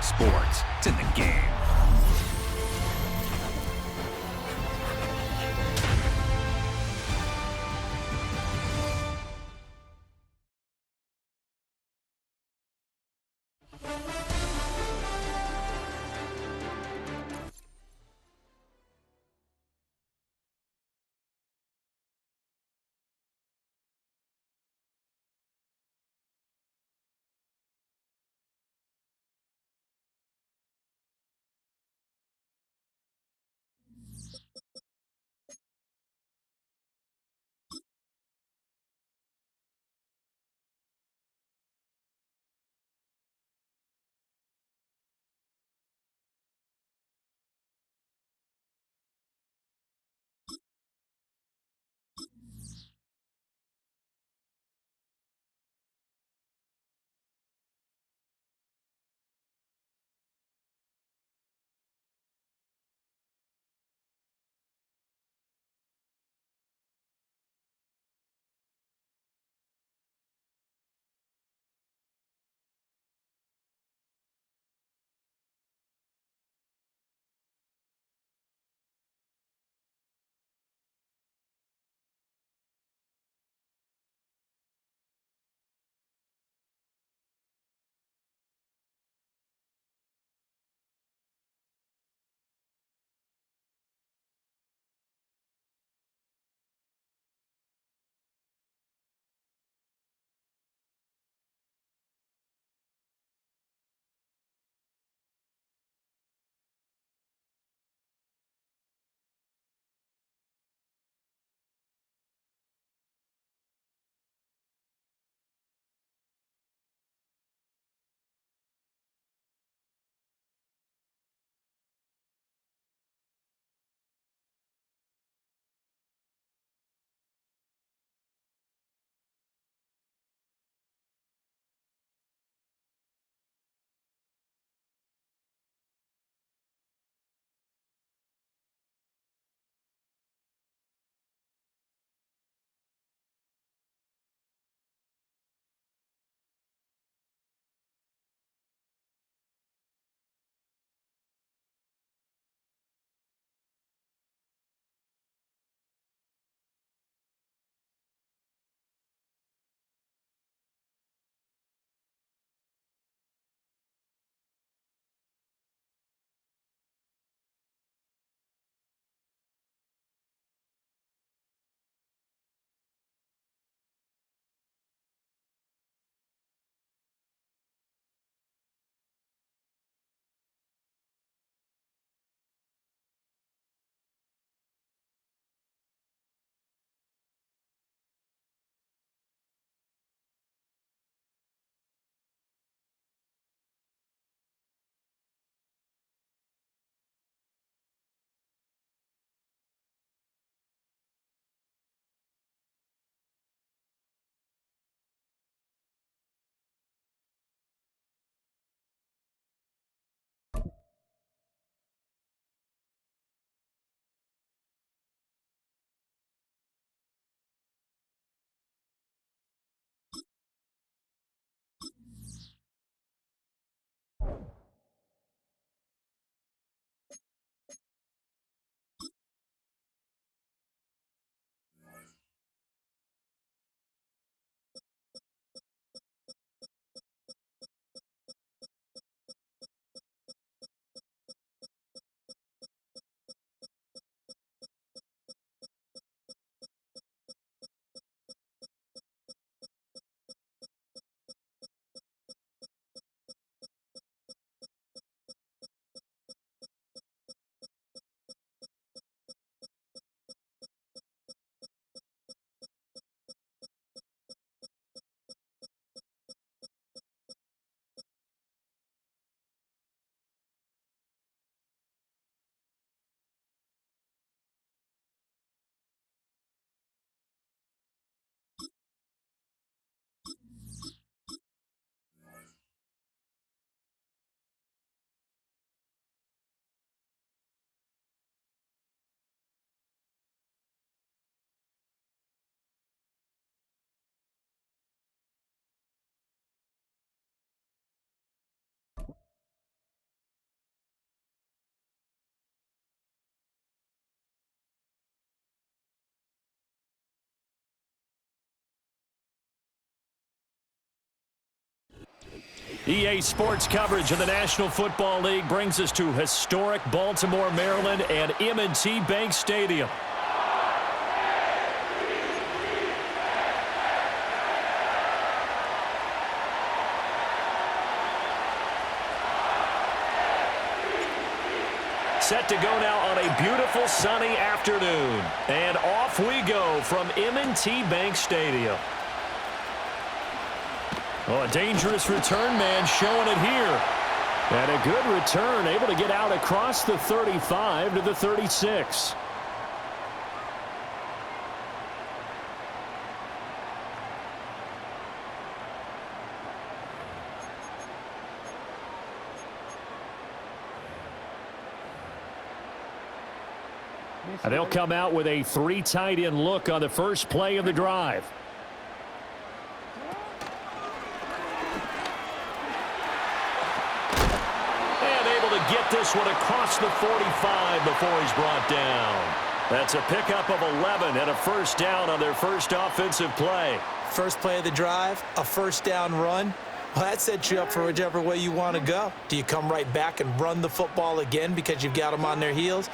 sports. It's in the game. EA Sports coverage of the National Football League brings us to historic Baltimore, Maryland, and M&T Bank Stadium. Set to go now on a beautiful sunny afternoon. And off we go from M&T Bank Stadium. Oh, a dangerous return man showing it here. And a good return, able to get out across the 35 to the 36. And they'll come out with a 3 tight end look on the first play of the drive. Get this one across the 45 before he's brought down. That's a pickup of 11 and a first down on their first offensive play. First play of the drive, a first down run. Well, that sets you up for whichever way you want to go. Do you come right back and run the football again because you've got them on their heels?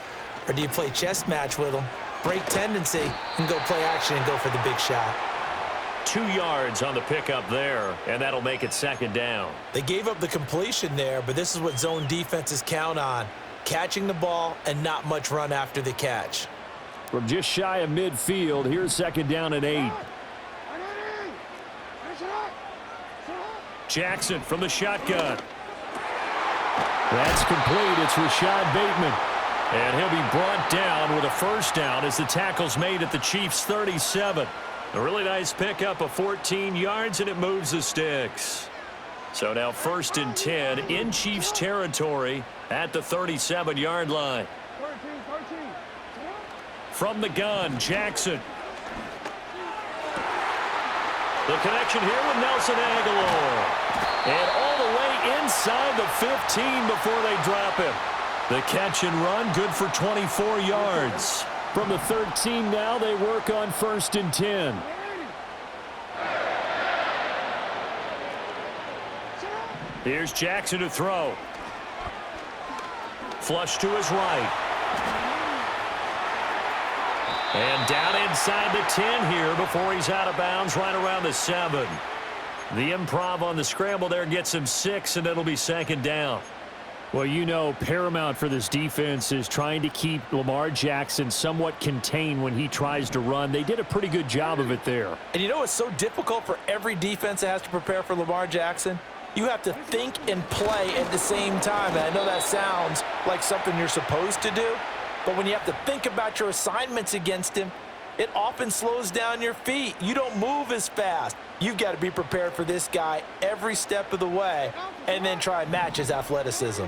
Or do you play chess match with them, break tendency, and go play action and go for the big shot? 2 yards on the pickup there, and that'll make it second down. They gave up the completion there, but this is what zone defenses count on. Catching the ball and not much run after the catch. From just shy of midfield, here's second down and 8. Jackson from the shotgun. That's complete. It's Rashad Bateman. And he'll be brought down with a first down as the tackle's made at the Chiefs' 37. A really nice pickup of 14 yards, and it moves the sticks. So now 1st and 10 in Chiefs territory at the 37-yard line. From the gun, Jackson. The connection here with Nelson Aguilar. And all the way inside the 15 before they drop him. The catch and run, good for 24 yards. From the 13 now, they work on 1st and 10. Here's Jackson to throw. Flush to his right. And down inside the 10 here before he's out of bounds right around the 7. The improv on the scramble there gets him 6, and it'll be second down. Well, you know, paramount for this defense is trying to keep Lamar Jackson somewhat contained when he tries to run. They did a pretty good job of it there. And you know it's so difficult for every defense that has to prepare for Lamar Jackson? You have to think and play at the same time. And I know that sounds like something you're supposed to do, but when you have to think about your assignments against him, it often slows down your feet. You don't move as fast. You've got to be prepared for this guy every step of the way and then try and match his athleticism.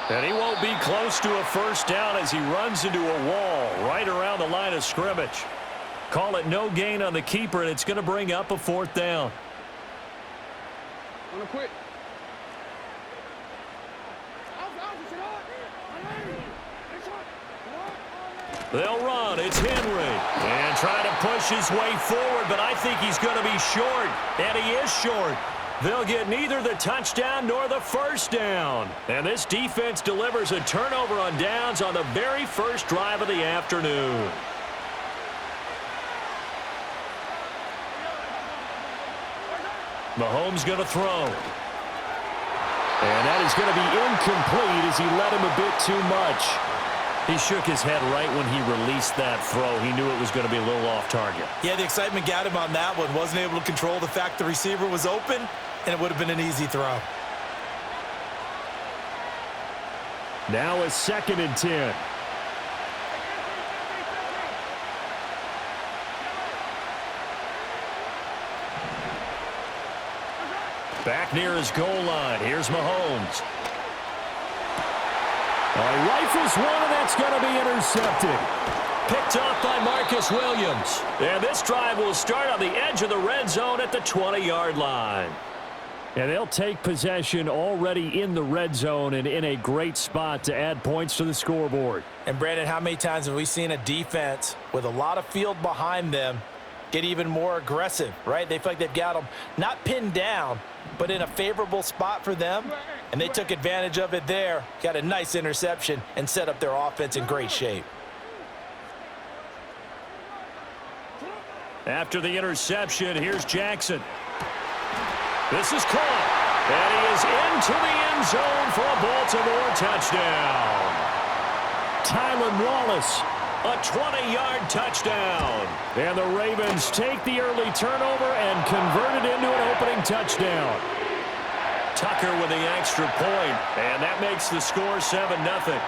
And he won't be close to a first down as he runs into a wall right around the line of scrimmage. Call it no gain on the keeper, and it's going to bring up a 4th down. They'll run. It's Henry. And trying to push his way forward, but I think he's going to be short. And he is short. They'll get neither the touchdown nor the first down. And this defense delivers a turnover on downs on the very first drive of the afternoon. Mahomes going to throw. And that is going to be incomplete as he led him a bit too much. He shook his head right when he released that throw. He knew it was going to be a little off target. Yeah, the excitement got him on that one. Wasn't able to control the fact the receiver was open, and it would have been an easy throw. Now a 2nd and 10. Back near his goal line. Here's Mahomes. Rifles one, and that's going to be intercepted. Picked off by Marcus Williams. And this drive will start on the edge of the red zone at the 20-yard line. And they'll take possession already in the red zone and in a great spot to add points to the scoreboard. And, Brandon, how many times have we seen a defense with a lot of field behind them get even more aggressive, right? They feel like they've got them not pinned down, but in a favorable spot for them, and they took advantage of it there. Got a nice interception and set up their offense in great shape. After the interception, here's Jackson. This is caught, and he is into the end zone for a Baltimore touchdown. Tylan Wallace, a 20-yard touchdown. And the Ravens take the early turnover and convert it into an opening touchdown. Tucker with the extra point, and that makes the score 7-0.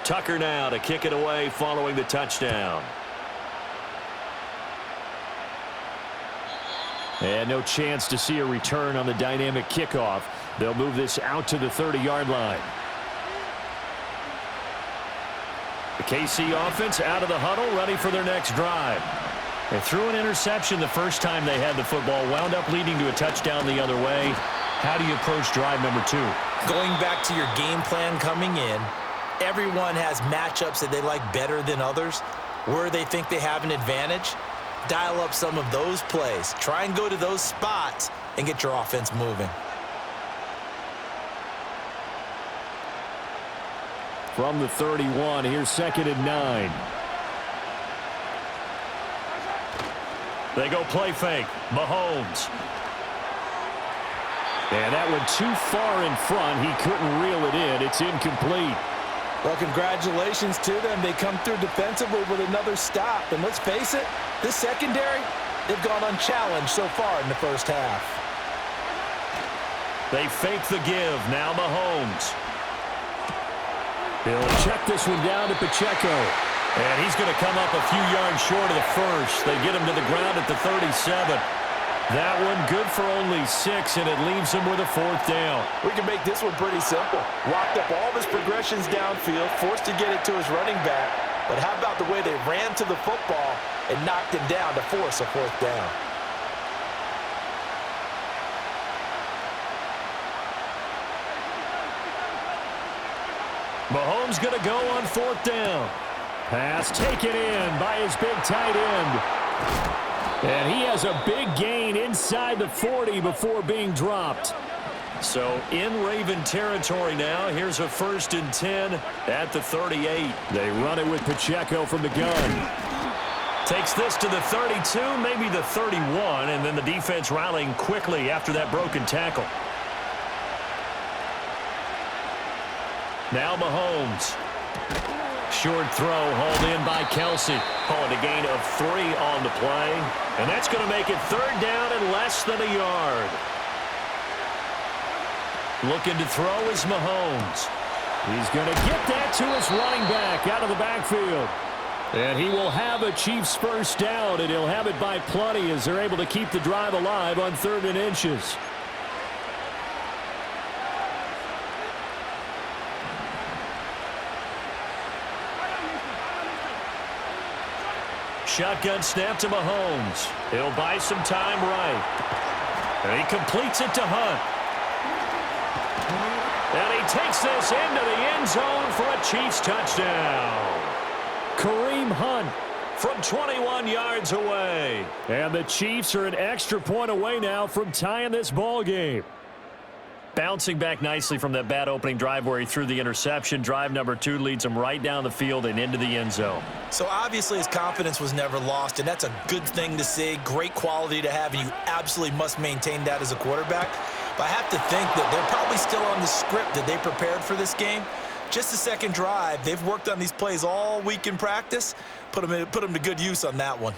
Tucker now to kick it away following the touchdown. And no chance to see a return on the dynamic kickoff. They'll move this out to the 30-yard line. The KC offense out of the huddle, ready for their next drive. They threw an interception the first time they had the football, wound up leading to a touchdown the other way. How do you approach drive number 2? Going back to your game plan coming in, everyone has matchups that they like better than others, where they think they have an advantage. Dial up some of those plays. Try and go to those spots and get your offense moving. From the 31, here's 2nd and 9. They go play fake. Mahomes. And that went too far in front. He couldn't reel it in. It's incomplete. Well, congratulations to them. They come through defensively with another stop. And let's face it, this secondary, they've gone unchallenged so far in the first half. They fake the give. Now Mahomes. He'll check this one down to Pacheco. And he's going to come up a few yards short of the first. They get him to the ground at the 37. That one good for only 6, and it leaves him with a 4th down. We can make this one pretty simple. Locked up all of his progressions downfield, forced to get it to his running back. But how about the way they ran to the football and knocked him down to force a 4th down? Mahomes going to go on 4th down. Pass taken in by his big tight end. And he has a big gain inside the 40 before being dropped. So in Raven territory now. Here's a 1st and 10 at the 38. They run it with Pacheco from the gun. Takes this to the 32, maybe the 31, and then the defense rallying quickly after that broken tackle. Now Mahomes. Short throw hauled in by Kelsey. Calling a gain of 3 on the play. And that's going to make it 3rd down and less than a yard. Looking to throw is Mahomes. He's going to get that to his running back out of the backfield. And he will have a Chiefs 1st down, and he'll have it by plenty as they're able to keep the drive alive on 3rd and inches. Shotgun snap to Mahomes. He'll buy some time right. And he completes it to Hunt. And he takes this into the end zone for a Chiefs touchdown. Kareem Hunt from 21 yards away. And the Chiefs are an extra point away now from tying this ball game. Bouncing back nicely from that bad opening drive where he threw the interception. Drive number 2 leads him right down the field and into the end zone. So obviously his confidence was never lost, and that's a good thing to see. Great quality to have, and you absolutely must maintain that as a quarterback. But I have to think that they're probably still on the script that they prepared for this game. Just the second drive. They've worked on these plays all week in practice. Put them to good use on that one.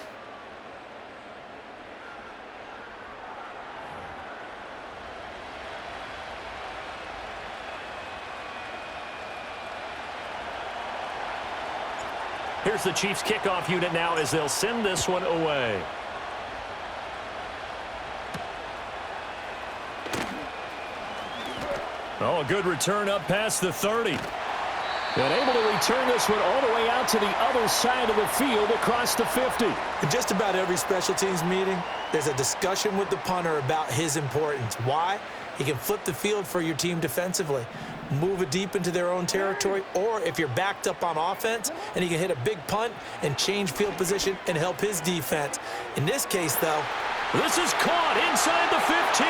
Here's the Chiefs kickoff unit now as they'll send this one away. Oh, a good return up past the 30. And able to return this one all the way out to the other side of the field across the 50. In just about every special teams meeting, there's a discussion with the punter about his importance. Why? He can flip the field for your team defensively. move it deep into their own territory, or if you're backed up on offense and he can hit a big punt and change field position and help his defense. In this case, though, this is caught inside the 15.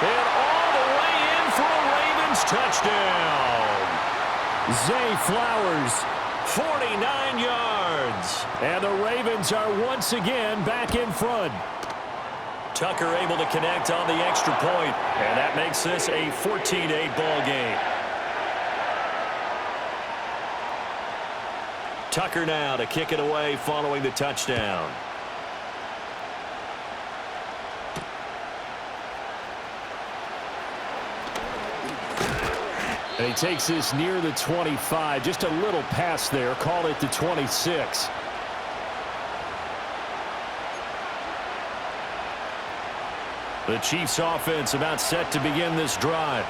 And all the way in for a Ravens touchdown. Zay Flowers, 49 yards. And the Ravens are once again back in front. Tucker able to connect on the extra point, and that makes this a 14-8 ball game. Tucker now to kick it away following the touchdown. And he takes this near the 25. Just a little pass there. Call it the 26. The Chiefs offense about set to begin this drive.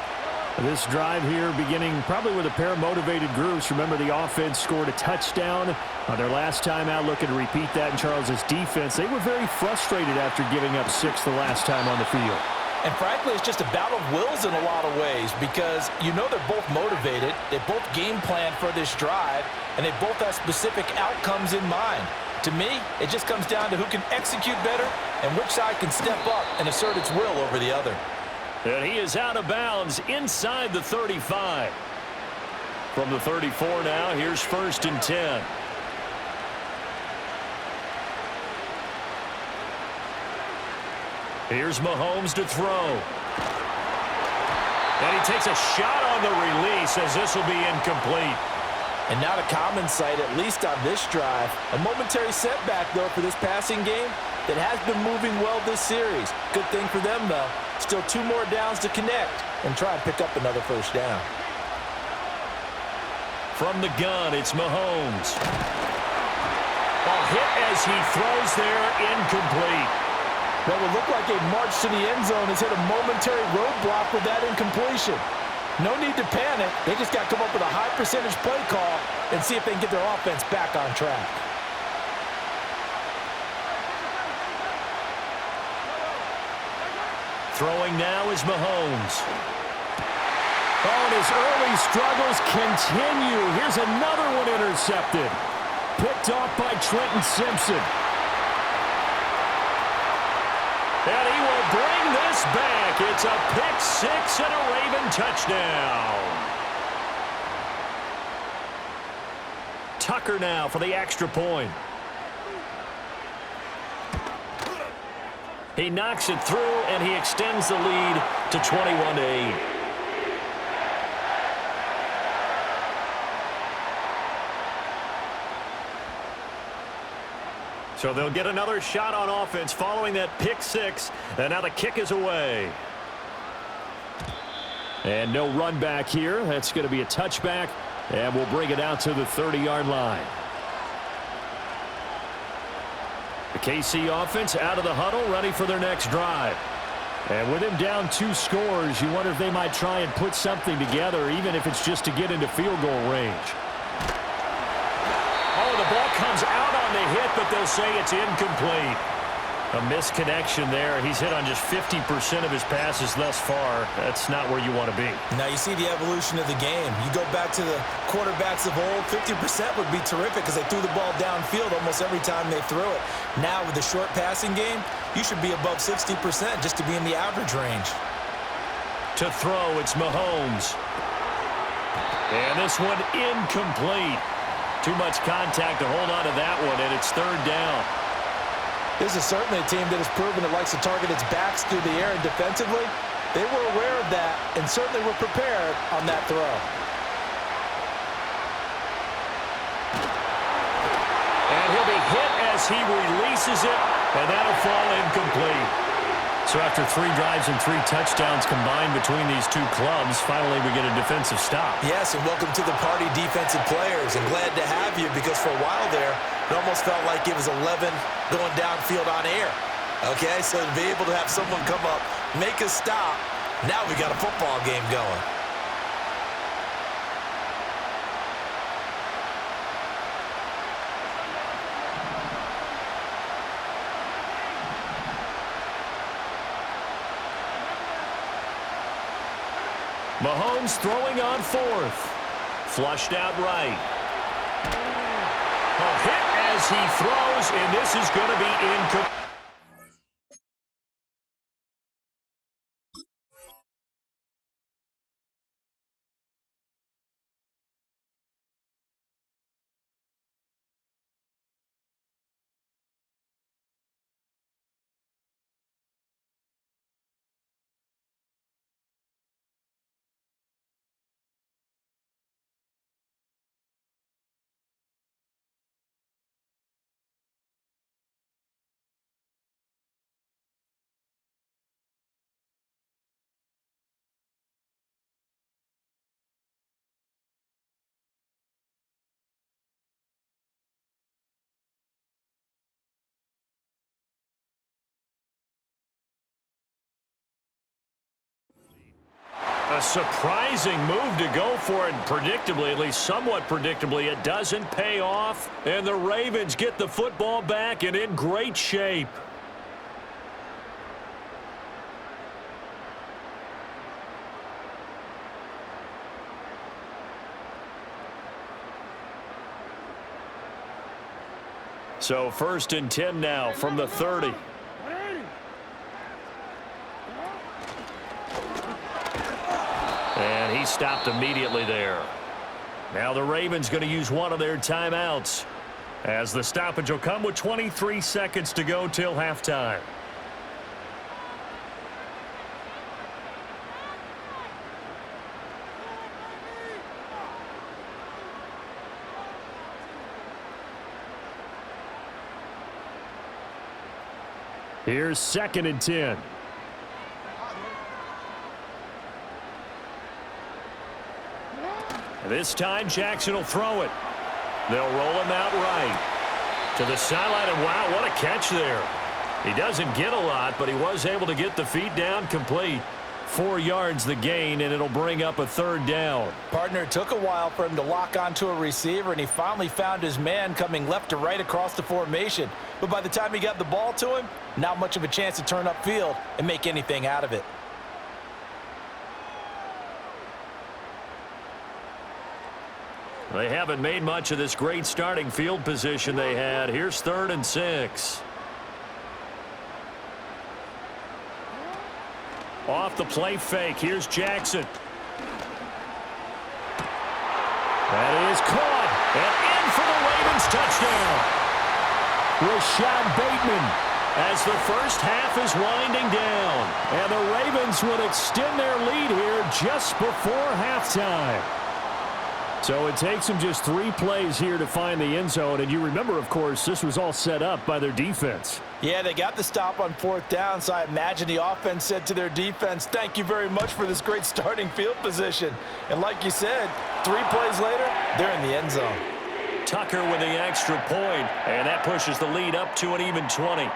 This drive here beginning probably with a pair of motivated groups. Remember, the offense scored a touchdown on their last time out, looking to repeat that in Charles's defense. They were very frustrated after giving up 6 the last time on the field. And frankly, it's just a battle of wills in a lot of ways, because you know they're both motivated, they both game plan for this drive, and they both have specific outcomes in mind. To me, it just comes down to who can execute better and which side can step up and assert its will over the other. And he is out of bounds inside the 35. From the 34 now, here's 1st and 10. Here's Mahomes to throw. And he takes a shot on the release as this will be incomplete. And not a common sight, at least on this drive. A momentary setback, though, for this passing game that has been moving well this series. Good thing for them, though. Still 2 more downs to connect and try and pick up another 1st down. From the gun, it's Mahomes. A hit as he throws there, incomplete. What would look like a march to the end zone has hit a momentary roadblock with that incompletion. No need to panic. They just got to come up with a high percentage play call and see if they can get their offense back on track. Throwing now is Mahomes. Oh, and his early struggles continue. Here's another one intercepted. Picked off by Trenton Simpson. And he will bring this back. It's a pick 6 and a Raven touchdown. Tucker now for the extra point. He knocks it through, and he extends the lead to 21-8. So they'll get another shot on offense following that pick 6, and now the kick is away. And no run back here. That's going to be a touchback, and we'll bring it out to the 30-yard line. The KC offense out of the huddle, ready for their next drive. And with him down 2 scores, you wonder if they might try and put something together, even if it's just to get into field goal range. Oh, the ball comes out on the hit, but they'll say it's incomplete. A misconnection there. He's hit on just 50% of his passes thus far. That's not where you want to be. Now you see the evolution of the game. You go back to the quarterbacks of old, 50% would be terrific because they threw the ball downfield almost every time they threw it. Now with the short passing game, you should be above 60% just to be in the average range. To throw, it's Mahomes. And this one incomplete. Too much contact to hold on to that one, and it's 3rd down. This is certainly a team that has proven it likes to target its backs through the air, and defensively, they were aware of that and certainly were prepared on that throw. And he'll be hit as he releases it, and that'll fall incomplete. So after 3 drives and 3 touchdowns combined between these 2 clubs, finally we get a defensive stop. Yes, and welcome to the party, defensive players, and glad to have you because for a while there, it almost felt like it was 11 going downfield on air. Okay, so to be able to have someone come up, make a stop, now we got a football game going. Mahomes throwing on fourth. Flushed out right. A hit as he throws, and this is going to be incomplete. A surprising move to go for it, predictably, at least somewhat predictably. It doesn't pay off, and the Ravens get the football back and in great shape. So 1st and 10 now from the 30. And he stopped immediately there. Now the Ravens going to use one of their timeouts, as the stoppage will come with 23 seconds to go till halftime. Here's 2nd and 10. This time, Jackson will throw it. They'll roll him out right to the sideline, and wow, what a catch there. He doesn't get a lot, but he was able to get the feet down complete. 4 yards the gain, and it'll bring up a 3rd down. Partner, it took a while for him to lock onto a receiver, and he finally found his man coming left to right across the formation. But by the time he got the ball to him, not much of a chance to turn upfield and make anything out of it. They haven't made much of this great starting field position they had. Here's 3rd and 6. Off the play fake. Here's Jackson. That is caught. And in for the Ravens touchdown. Rashad Bateman, as the first half is winding down. And the Ravens would extend their lead here just before halftime. So it takes them just 3 plays here to find the end zone. And you remember, of course, this was all set up by their defense. Yeah, they got the stop on 4th down, so I imagine the offense said to their defense, thank you very much for this great starting field position. And like you said, 3 plays later, they're in the end zone. Tucker with the extra point, and that pushes the lead up to an even 20.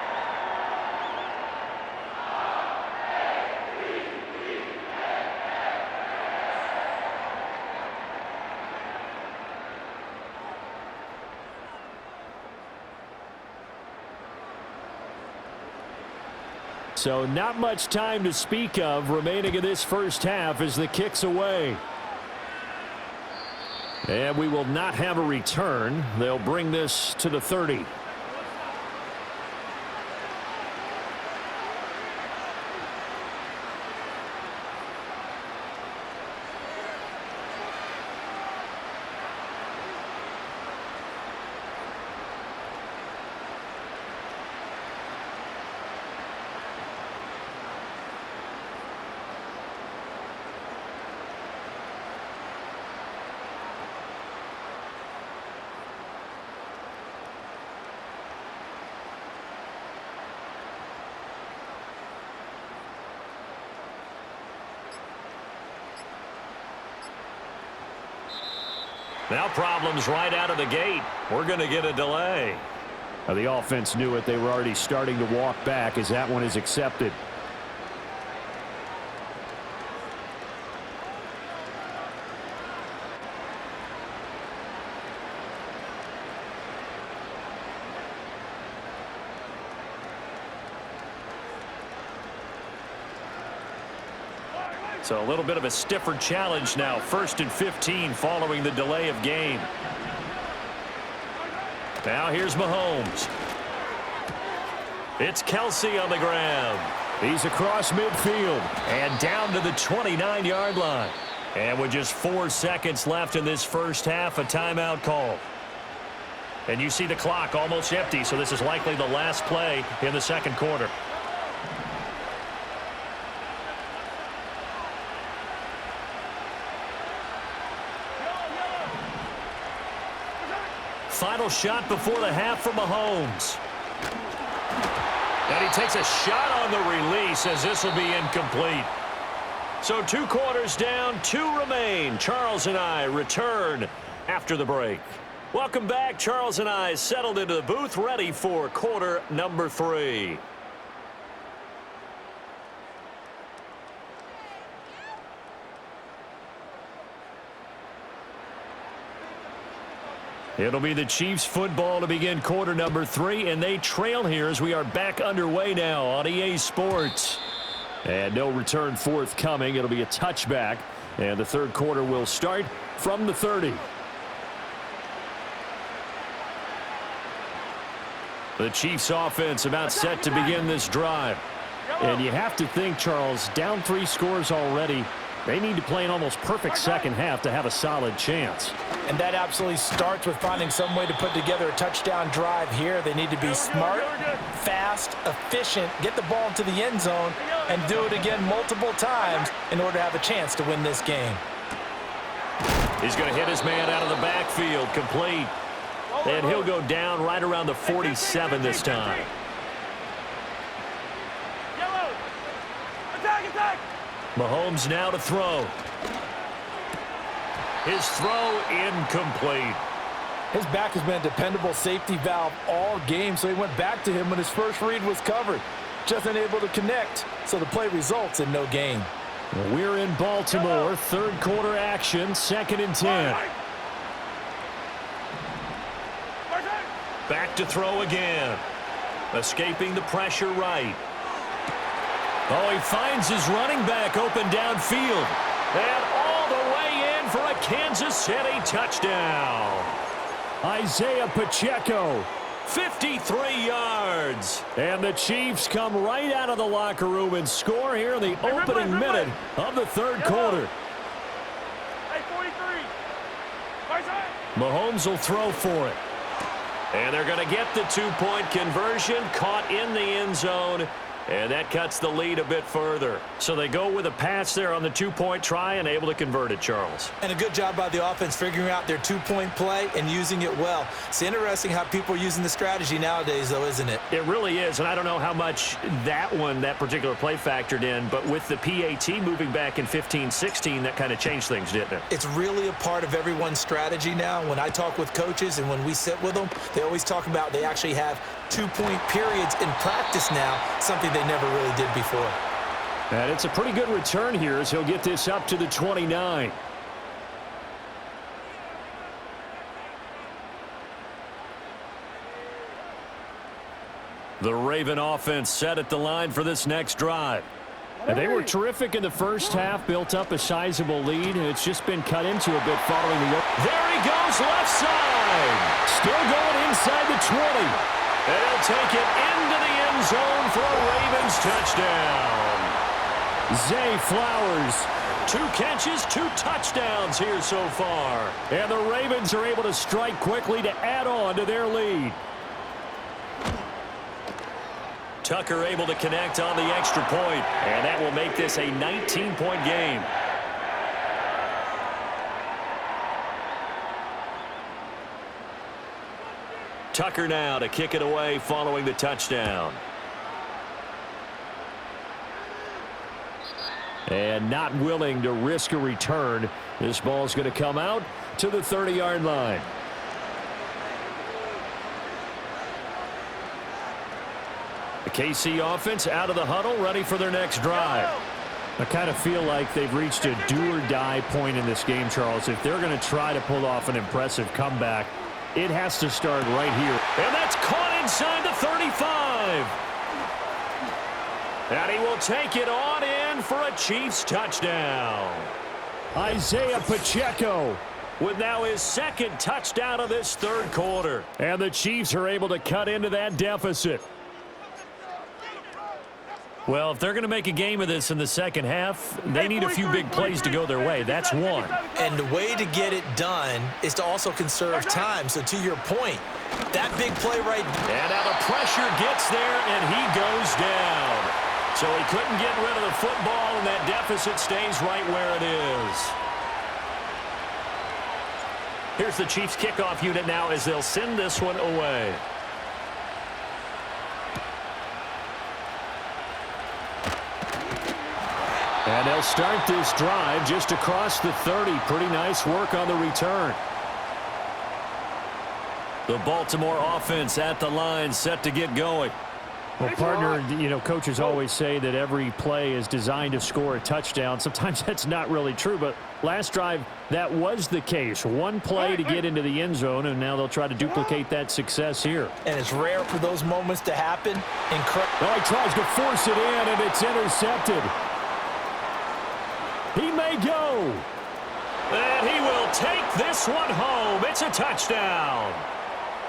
So not much time to speak of remaining in this first half as the kick's away. And we will not have a return. They'll bring this to the 30. Now problems right out of the gate. We're going to get a delay. The offense knew it. They were already starting to walk back as that one is accepted. So a little bit of a stiffer challenge now. 1st and 15 following the delay of game. Now here's Mahomes. It's Kelsey on the ground. He's across midfield and down to the 29-yard line. And with just 4 seconds left in this first half, a timeout call. And you see the clock almost empty, so this is likely the last play in the second quarter. Final shot before the half for Mahomes. And he takes a shot on the release as this will be incomplete. So 2 quarters down, 2 remain. Charles and I return after the break. Welcome back. Charles and I settled into the booth, ready for quarter number 3. It'll be the Chiefs football to begin quarter number 3, and they trail here as we are back underway now on EA Sports. And no return forthcoming. It'll be a touchback, and the third quarter will start from the 30. The Chiefs offense about set to begin this drive. And you have to think, Charles, down 3 scores already. They need to play an almost perfect second half to have a solid chance. And that absolutely starts with finding some way to put together a touchdown drive here. They need to be smart, fast, efficient, get the ball into the end zone, and do it again multiple times in order to have a chance to win this game. He's going to hit his man out of the backfield, complete. And he'll go down right around the 47 this time. Mahomes now to throw. His throw incomplete. His back has been a dependable safety valve all game, so he went back to him when his first read was covered. Just unable to connect, so the play results in no gain. We're in Baltimore, third quarter action, 2nd and 10. Back to throw again. Escaping the pressure right. Oh, he finds his running back open downfield. And all the way in for a Kansas City touchdown. Isaiah Pacheco, 53 yards. And the Chiefs come right out of the locker room and score here in the opening minute of the third quarter. Mahomes will throw for it. And they're going to get the 2-point conversion, caught in the end zone. And that cuts the lead a bit further. So they go with a pass there on the 2-point try and able to convert it, Charles. And a good job by the offense figuring out their 2-point play and using it well. It's interesting how people are using the strategy nowadays, though, isn't it? It really is, and I don't know how much that particular play factored in, but with the PAT moving back in 15-16, that kind of changed things, didn't it? It's really a part of everyone's strategy now. When I talk with coaches and when we sit with them, they always talk about they actually have 2-point periods in practice now, something they never really did before. And it's a pretty good return here as he'll get this up to the 29. The Raven offense set at the line for this next drive. And they were terrific in the first half, built up a sizable lead, and it's just been cut into a bit following the... There he goes, left side! Still going inside the 20. And he'll take it into the end zone for a Ravens touchdown. Zay Flowers, 2 catches, 2 touchdowns here so far. And the Ravens are able to strike quickly to add on to their lead. Tucker able to connect on the extra point, and that will make this a 19-point game. Tucker now to kick it away following the touchdown. And not willing to risk a return. This ball's going to come out to the 30-yard line. The KC offense out of the huddle, ready for their next drive. I kind of feel like they've reached a do-or-die point in this game, Charles. If they're going to try to pull off an impressive comeback, it has to start right here. And that's caught inside the 35. And he will take it on in for a Chiefs touchdown. Isaiah Pacheco with now his second touchdown of this third quarter. And the Chiefs are able to cut into that deficit. Well, if they're going to make a game of this in the second half, they need a few big plays to go their way. That's one. And the way to get it done is to also conserve time. So to your point, that big play right there. And now the pressure gets there, and he goes down. So he couldn't get rid of the football, and that deficit stays right where it is. Here's the Chiefs kickoff unit now as they'll send this one away. And they'll start this drive just across the 30. Pretty nice work on the return. The Baltimore offense at the line, set to get going. Well, partner, you know, coaches always say that every play is designed to score a touchdown. Sometimes that's not really true, but last drive, that was the case. One play to get into the end zone, and now they'll try to duplicate that success here. And it's rare for those moments to happen. Oh, he tries to force it in, and it's intercepted. He may go. And he will take this one home. It's a touchdown.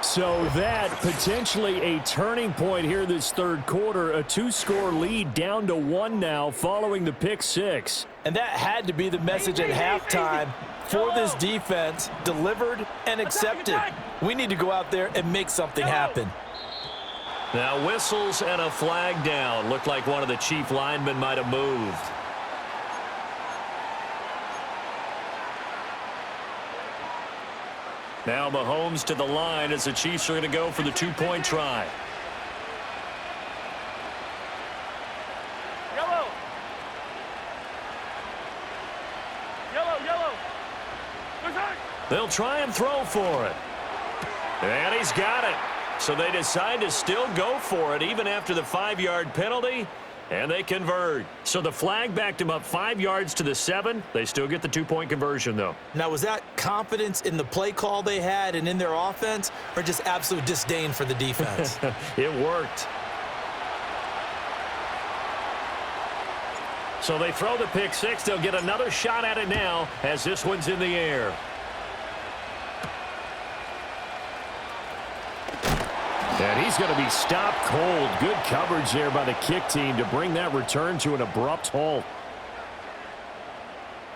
So that potentially a turning point here this third quarter. A 2-score lead down to 1 now following the pick six. And that had to be the message at halftime for this defense, delivered and accepted. We need to go out there and make something happen. Now whistles and a flag down. Looked like one of the Chief linemen might have moved. Now Mahomes to the line as the Chiefs are going to go for the 2-point try. Yellow. Yellow, yellow. They'll try and throw for it. And he's got it. So they decide to still go for it even after the 5-yard penalty. And they convert. So the flag backed him up 5 yards to the 7. They still get the 2-point conversion, though. Now, was that confidence in the play call they had and in their offense, or just absolute disdain for the defense? It worked. So they throw the pick six. They'll get another shot at it now as this one's in the air. And he's going to be stopped cold. Good coverage there by the kick team to bring that return to an abrupt halt.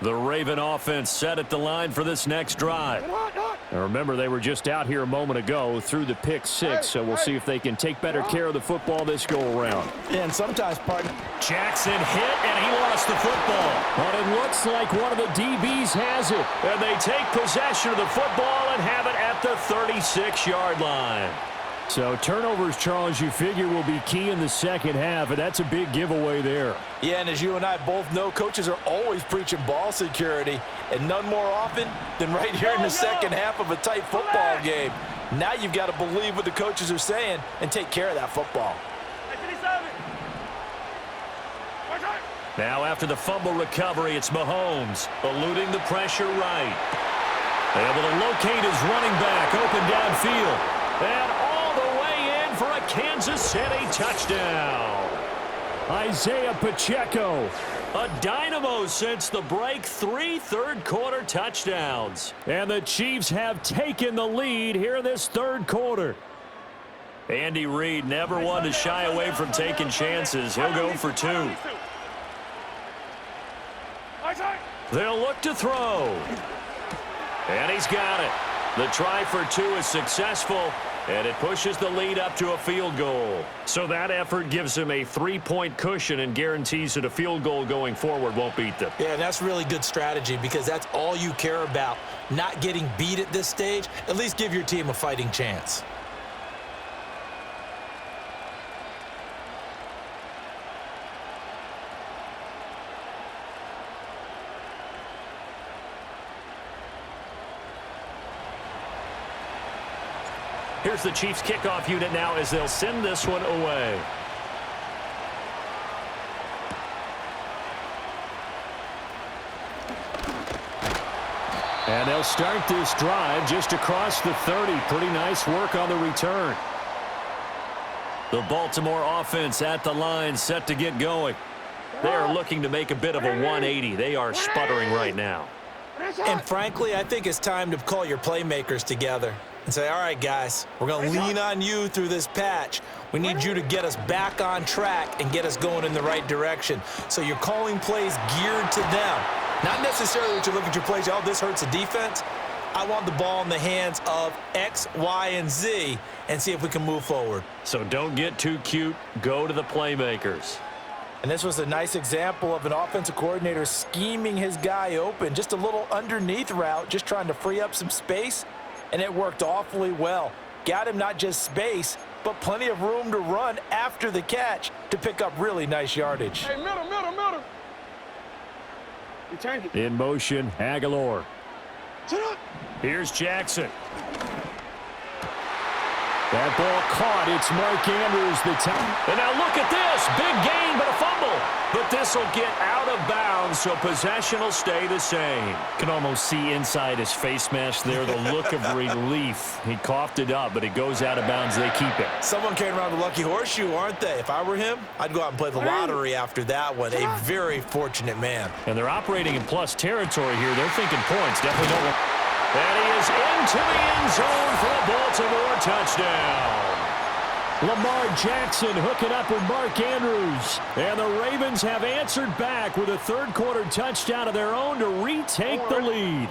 The Raven offense set at the line for this next drive. Now remember, they were just out here a moment ago through the pick six, so we'll see if they can take better care of the football this go-around. And sometimes, partner. Jackson hit, and he lost the football. But it looks like one of the DBs has it. And they take possession of the football and have it at the 36-yard line. So turnovers, Charles, you figure will be key in the second half, and that's a big giveaway there. Yeah, and as you and I both know, coaches are always preaching ball security, and none more often than right here in the second half of a tight football game. Now you've got to believe what the coaches are saying and take care of that football. Now after the fumble recovery, it's Mahomes eluding the pressure right. Able to locate his running back open downfield. And all the way in for a Kansas City touchdown. Isaiah Pacheco. A dynamo since the break, 3 third-quarter touchdowns. And the Chiefs have taken the lead here in this third quarter. Andy Reid never one to shy away from taking chances. He'll go for 2. They'll look to throw. And he's got it. The try for 2 is successful, and it pushes the lead up to a field goal. So that effort gives them a 3-point cushion and guarantees that a field goal going forward won't beat them. Yeah, and that's really good strategy because that's all you care about. Not getting beat at this stage, at least give your team a fighting chance. Here's the Chiefs kickoff unit now as they'll send this one away. And they'll start this drive just across the 30. Pretty nice work on the return. The Baltimore offense at the line, set to get going. They are looking to make a bit of a 180. They are sputtering right now. And frankly, I think it's time to call your playmakers together and say, all right, guys, we're going to lean on you through this patch. We need you to get us back on track and get us going in the right direction. So you're calling plays geared to them. Not necessarily that you look at your plays, oh, this hurts the defense. I want the ball in the hands of X, Y, and Z and see if we can move forward. So don't get too cute. Go to the playmakers. And this was a nice example of an offensive coordinator scheming his guy open. Just a little underneath route, just trying to free up some space, and it worked awfully well. Got him not just space, but plenty of room to run after the catch to pick up really nice yardage. Hey, middle. Return it. In motion, Aguilar. Here's Jackson. That ball caught. It's Mark Andrews, the time. And now look at this. Big gain, but a fumble. But this will get out of bounds, so possession will stay the same. Can almost see inside his face mask there, the look of relief. He coughed it up, but it goes out of bounds. They keep it. Someone came around the lucky horseshoe, aren't they? If I were him, I'd go out and play the lottery after that one. A very fortunate man. And they're operating in plus territory here. They're thinking points. Definitely don't want. And he is into the end zone for a Baltimore touchdown. Lamar Jackson hooking up with Mark Andrews. And the Ravens have answered back with a third-quarter touchdown of their own to retake the lead.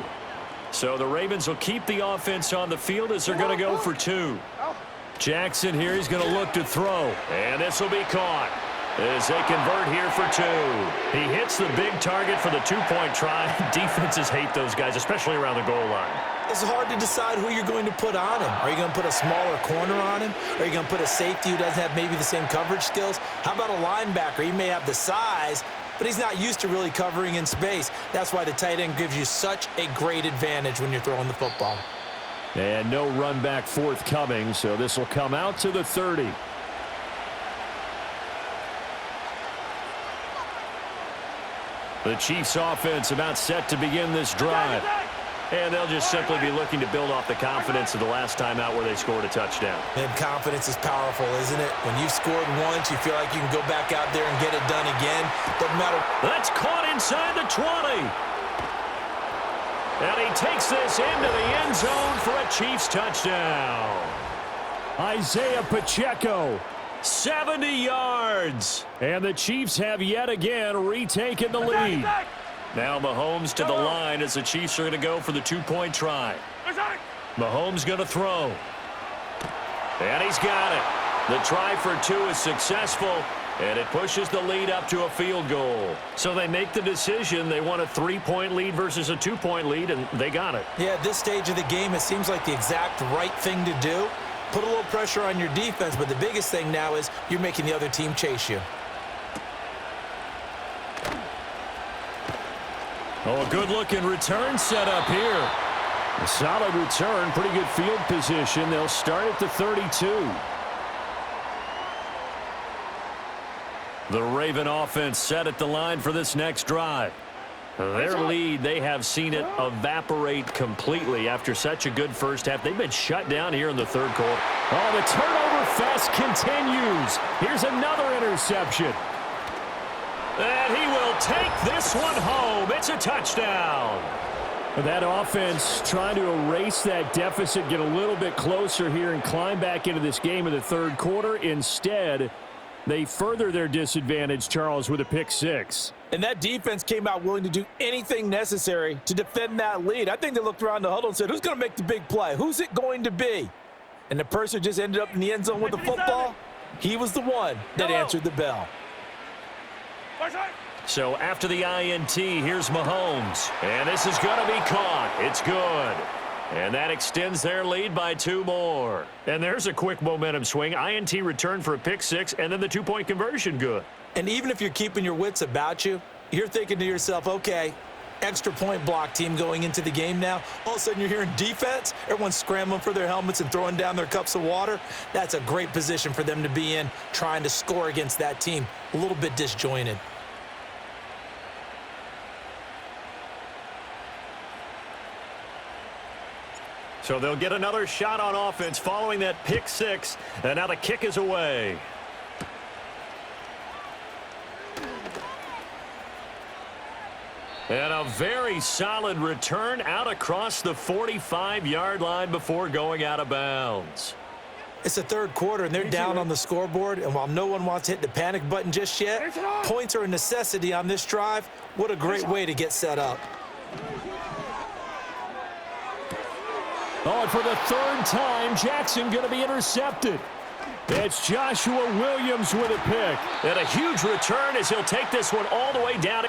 So the Ravens will keep the offense on the field as they're going to go for two. Jackson here, he's going to look to throw. And this will be caught as they convert here for two. He hits the big target for the two-point try. Defenses hate those guys, especially around the goal line. It's hard to decide who you're going to put on him. Are you going to put a smaller corner on him? Are you going to put a safety who doesn't have maybe the same coverage skills? How about a linebacker? He may have the size, but he's not used to really covering in space. That's why the tight end gives you such a great advantage when you're throwing the football. And no run back forthcoming, so this will come out to the 30. The Chiefs offense about set to begin this drive. And they'll just simply be looking to build off the confidence of the last time out where they scored a touchdown. And confidence is powerful, isn't it? When you've scored once, you feel like you can go back out there and get it done again. Doesn't matter. That's caught inside the 20. And he takes this into the end zone for a Chiefs touchdown. Isaiah Pacheco. 70 yards. And the Chiefs have yet again retaken the lead. Now Mahomes to the line as the Chiefs are going to go for the two-point try. Mahomes going to throw. And he's got it. The try for two is successful, and it pushes the lead up to a field goal. So they make the decision. They want a three-point lead versus a two-point lead, and they got it. Yeah, at this stage of the game, it seems like the exact right thing to do. Put a little pressure on your defense, but the biggest thing now is you're making the other team chase you. Oh, a good-looking return set up here. A solid return, pretty good field position. They'll start at the 32. The Raven offense set at the line for this next drive. Their lead, they have seen it evaporate completely after such a good first half. They've been shut down here in the third quarter. Oh, the turnover fest continues. Here's another interception. And he will take this one home. It's a touchdown. That offense trying to erase that deficit, get a little bit closer here and climb back into this game in the third quarter. Instead, they further their disadvantage, Charles, with a pick six. And that defense came out willing to do anything necessary to defend that lead. I think they looked around the huddle and said, who's going to make the big play? Who's it going to be? And the person just ended up in the end zone with the football. He was the one that answered the bell. So after the INT, here's Mahomes. And this is going to be caught. It's good. And that extends their lead by two more. And there's a quick momentum swing. INT return for a pick six, and then the two-point conversion good. And even if you're keeping your wits about you, you're thinking to yourself, okay, extra point block team going into the game now. All of a sudden you're hearing defense. Everyone's scrambling for their helmets and throwing down their cups of water. That's a great position for them to be in, trying to score against that team. A little bit disjointed. So they'll get another shot on offense following that pick six, and now the kick is away. And a very solid return out across the 45-yard line before going out of bounds. It's the third quarter, and they're down on the scoreboard, and while no one wants to hit the panic button just yet, points are a necessity on this drive. What a great way to get set up. Oh, and for the third time, Jackson going to be intercepted. It's Joshua Williams with a pick. And a huge return as he'll take this one all the way down.